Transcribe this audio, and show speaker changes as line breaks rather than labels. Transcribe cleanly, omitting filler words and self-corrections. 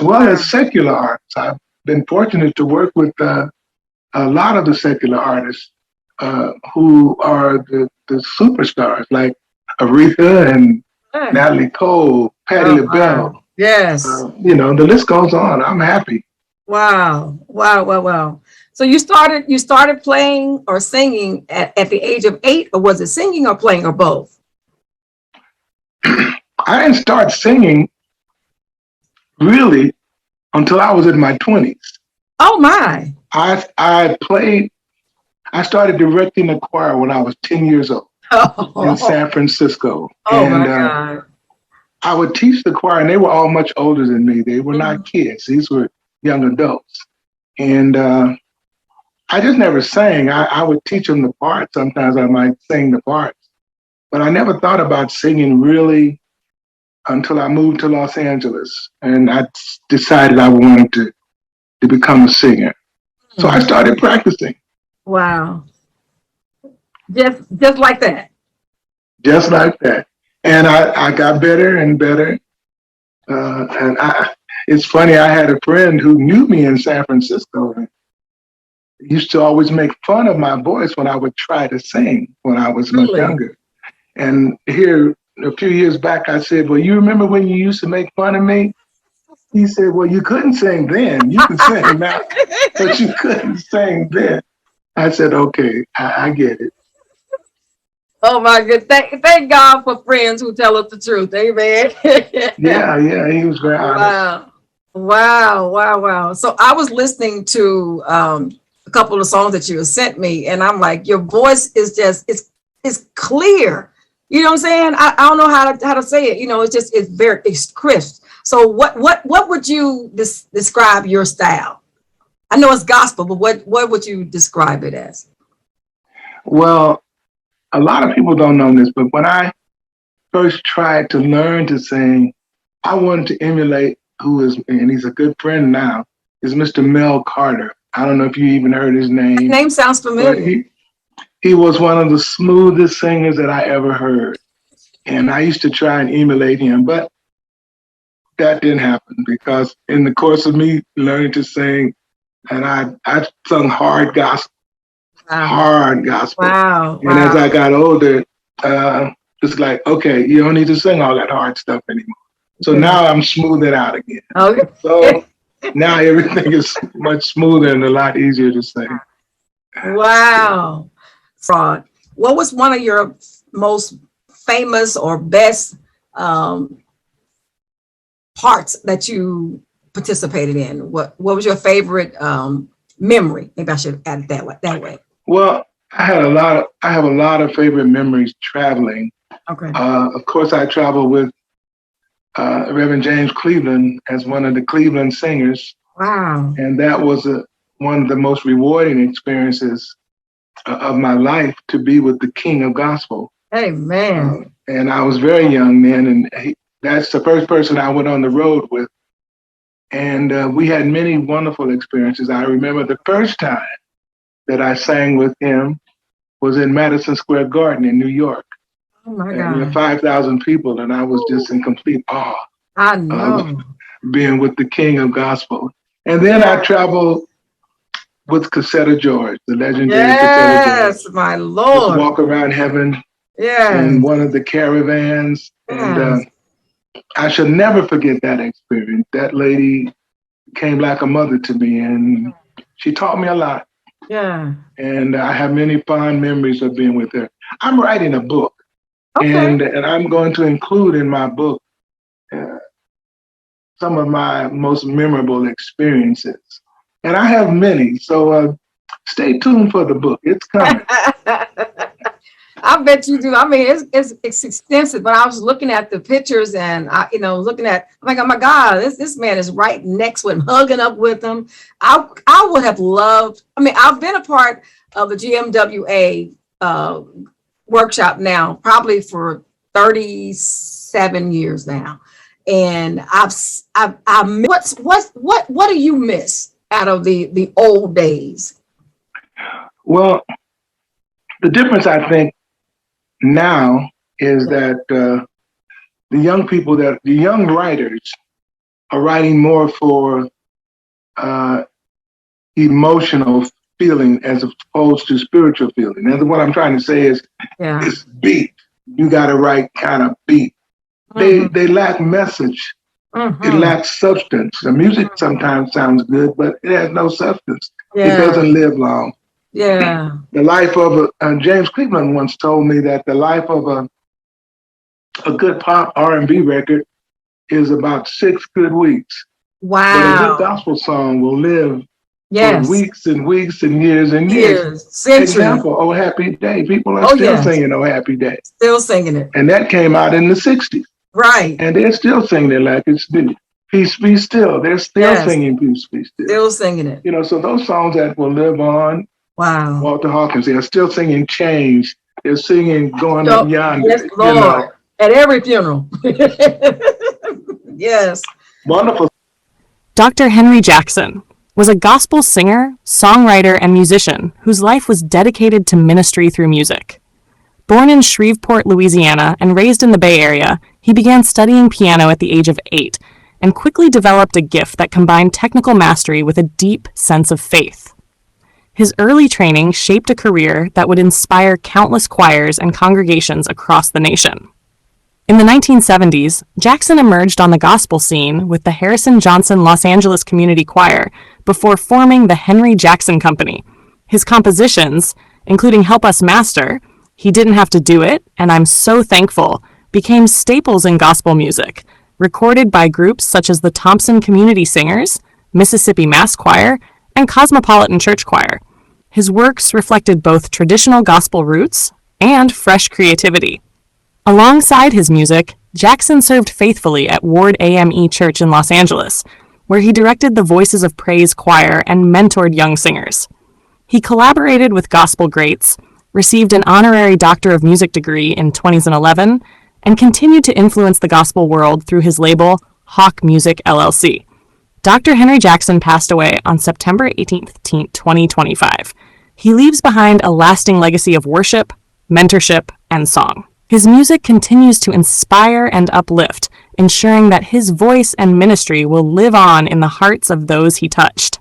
Well, as secular arts, I've been fortunate to work with a lot of the secular artists who are the superstars, like Aretha and
Good.
Natalie Cole, Patti
Oh, wow.
LaBelle.
Yes.
The list goes on. I'm happy.
Wow. Wow. Wow. Wow. So you started playing or singing at the age of 8, or was it singing or playing or both?
I didn't start singing really until I was in my 20s.
Oh my.
I played, I started directing a choir when I was 10 years old in
Oh,
San Francisco.
oh
And
my God.
I would teach the choir, and they were all much older than me. They were not
Mhm.
kids, these were young adults. And I just never sang. I would teach them the parts. Sometimes I might sing the parts, but I never thought about singing really until I moved to Los Angeles. And I decided I wanted to become a singer. So I
Mm.
started practicing
Wow. Just like that.
just like that. And I got better and better. It's funny, I had a friend who knew me in San Francisco and used to always make fun of my voice when I would try to sing when I was much
Really?
younger. And here, a few years back, I said, well, you remember when you used to make fun of me? He said, well, you couldn't sing then. You can sing now, but you couldn't sing then. I said, okay, I get it.
Oh my good. Thank God for friends who tell us the truth. Amen.
Yeah, yeah, he was very honest.
Wow. Wow. Wow. Wow. So I was listening to a couple of songs that you sent me, and I'm like, your voice is just it's clear. You know what I'm saying? I don't know how to say it. It's just it's crisp. So what would you describe your style? I know it's gospel, but what would you describe it as?
Well, a lot of people don't know this, but when I first tried to learn to sing, I wanted to emulate who is, and he's a good friend now, is Mr. Mel Carter. I don't know if you even heard his
That
name,
name sounds
but
familiar.
he was one of the smoothest singers that I ever heard. And I used to try and emulate him, but that didn't happen because in the course of me learning to sing, and I sung
Wow.
hard gospel.
Wow.
And as I
Wow.
got older, it's like, okay, you don't need to sing all that hard stuff anymore. So
Yeah.
now I'm smoothing out again.
Okay.
So now everything is much smoother and a lot easier to sing.
Wow. Fraud. What was one of your most famous or best um, parts that you participated in? What was your favorite memory? Maybe I should add it that way.
Well, I have a lot of favorite memories traveling.
Okay.
Of course, I traveled with Reverend James Cleveland as one of the Cleveland singers,
Wow.
and that was one of the most rewarding experiences of my life to be with the King of Gospel.
Amen.
And I was very young then, and that's the first person I went on the road with. And we had many wonderful experiences. I remember the first time that I sang with him was in Madison Square Garden in New York.
Oh my
And we had
God.
5,000 people, and I was just in complete awe
I
of
know.
being with the King of Gospel. And then I
Yeah.
traveled with Cassetta George, the legendary Cassetta George.
Yes, my
Just
Lord.
walk around heaven in
Yes.
one of the caravans. And
Yes.
I shall never forget that experience. That lady came like a mother to me, and she taught me a lot.
Yeah.
And I have many fond memories of being with her. I'm writing a book,
Okay.
and I'm going to include in my book uh, some of my most memorable experiences. And I have many, so stay tuned for the book. It's coming.
I bet you do. I mean, it's extensive. But I was looking at the pictures, and looking at, I'm like, oh my God, this man is right next to him, hugging up with him. I would have loved. I mean, I've been a part of the GMWA workshop now, probably for 37 years now, and what do you miss out of the old days?
Well, the difference I think now is that the young writers are writing more for emotional feeling as opposed to spiritual feeling. And what I'm trying to say is,
Yeah.
it's beat. You got to write kind of beat. They lack message. It lacks substance. The music sometimes sounds good, but it has no substance. It doesn't live long.
Yeah.
The life of James Cleveland once told me that the life of a good pop R&B record is about 6 good weeks.
Wow.
But a good gospel song will live for weeks and weeks and years and years.
Centuries.
Example, Oh Happy Day. People are still singing Oh Happy Day.
Still singing it.
And that came out in the 60s.
Right.
And they're still singing it like it's new. Peace Be Still. They're still singing Peace Be Still.
Still singing it.
You know, so those songs that will live on.
Wow.
Walter Hawkins, they're still singing Change. They're singing Going Up Yonder.
Yes, Lord. You know. At every funeral. Yes.
Wonderful.
Dr. Henry Jackson was a gospel singer, songwriter, and musician whose life was dedicated to ministry through music. Born in Shreveport, Louisiana, and raised in the Bay Area, he began studying piano at the age of 8 and quickly developed a gift that combined technical mastery with a deep sense of faith. His early training shaped a career that would inspire countless choirs and congregations across the nation. In the 1970s, Jackson emerged on the gospel scene with the Harrison Johnson Los Angeles Community Choir before forming the Henry Jackson Company. His compositions, including Help Us Master, He Didn't Have to Do It, and I'm So Thankful, became staples in gospel music, recorded by groups such as the Thompson Community Singers, Mississippi Mass Choir, and Cosmopolitan Church Choir. His works reflected both traditional gospel roots and fresh creativity. Alongside his music, Jackson served faithfully at Ward AME Church in Los Angeles, where he directed the Voices of Praise choir and mentored young singers. He collaborated with gospel greats, received an honorary Doctor of Music degree in 2011, and continued to influence the gospel world through his label, Hawk Music LLC. Dr. Henry Jackson passed away on September 18th, 2025. He leaves behind a lasting legacy of worship, mentorship, and song. His music continues to inspire and uplift, ensuring that his voice and ministry will live on in the hearts of those he touched.